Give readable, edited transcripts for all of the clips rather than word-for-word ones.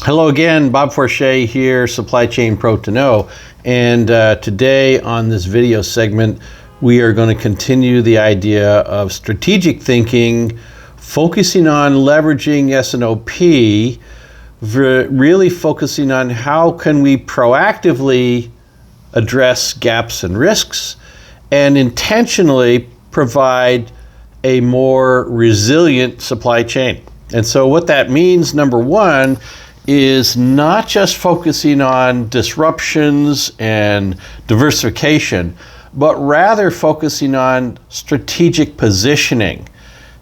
Hello again, Bob Forche here, Supply Chain Pro to Know. And today on this video segment, we are going to continue the idea of strategic thinking, focusing on leveraging S&OP, really focusing on how can we proactively address gaps and risks and intentionally provide a more resilient supply chain. And so what that means, number one, is not just focusing on disruptions and diversification, but rather focusing on strategic positioning.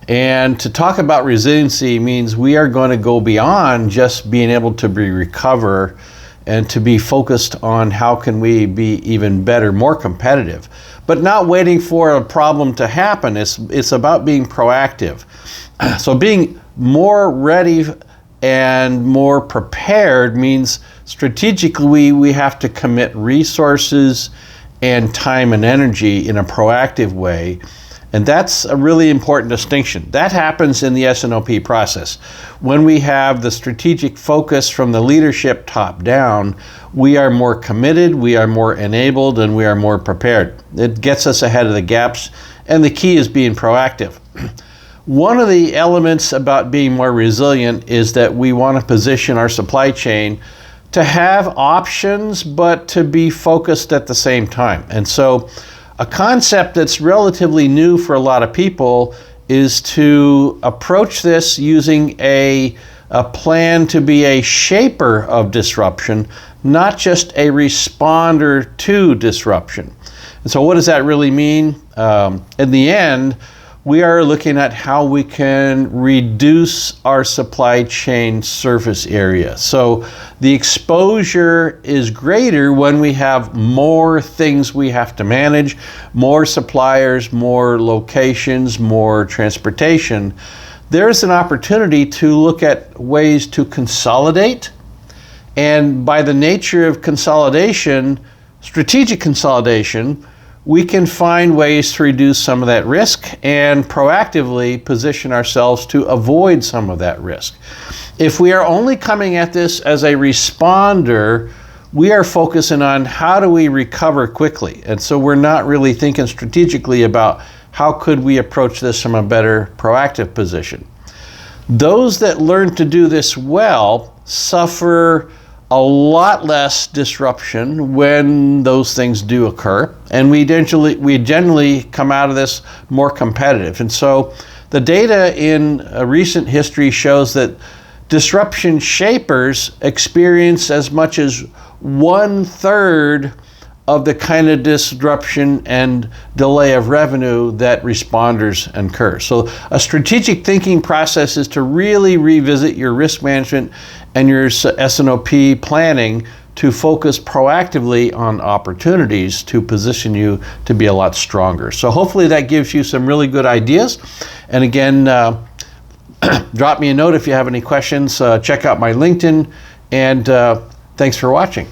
And to talk about resiliency means we are going to go beyond just being able to recover and to be focused on how can we be even better, more competitive, but not waiting for a problem to happen. It's about being proactive. So being more ready and more prepared means strategically we have to commit resources and time and energy in a proactive way. And that's a really important distinction. That happens in the S&OP process. When we have the strategic focus from the leadership top down, we are more committed, we are more enabled, and we are more prepared. It gets us ahead of the gaps, and the key is being proactive. One of the elements about being more resilient is that we want to position our supply chain to have options, but to be focused at the same time. And so a concept that's relatively new for a lot of people is to approach this using a plan to be a shaper of disruption, not just a responder to disruption. And so what does that really mean? In the end, we are looking at how we can reduce our supply chain surface area. So the exposure is greater when we have more things we have to manage, more suppliers, more locations, more transportation. There's an opportunity to look at ways to consolidate. And by the nature of consolidation, strategic consolidation, we can find ways to reduce some of that risk and proactively position ourselves to avoid some of that risk. If we are only coming at this as a responder, we are focusing on how do we recover quickly. And so we're not really thinking strategically about how could we approach this from a better proactive position. Those that learn to do this well suffer a lot less disruption when those things do occur, and we generally come out of this more competitive. And so the data in recent history shows that disruption shapers experience as much as 1/3 of the kind of disruption and delay of revenue that responders incur. So a strategic thinking process is to really revisit your risk management and your S&OP planning to focus proactively on opportunities to position you to be a lot stronger. So hopefully that gives you some really good ideas. And again, drop me a note if you have any questions. Check out my LinkedIn, and thanks for watching.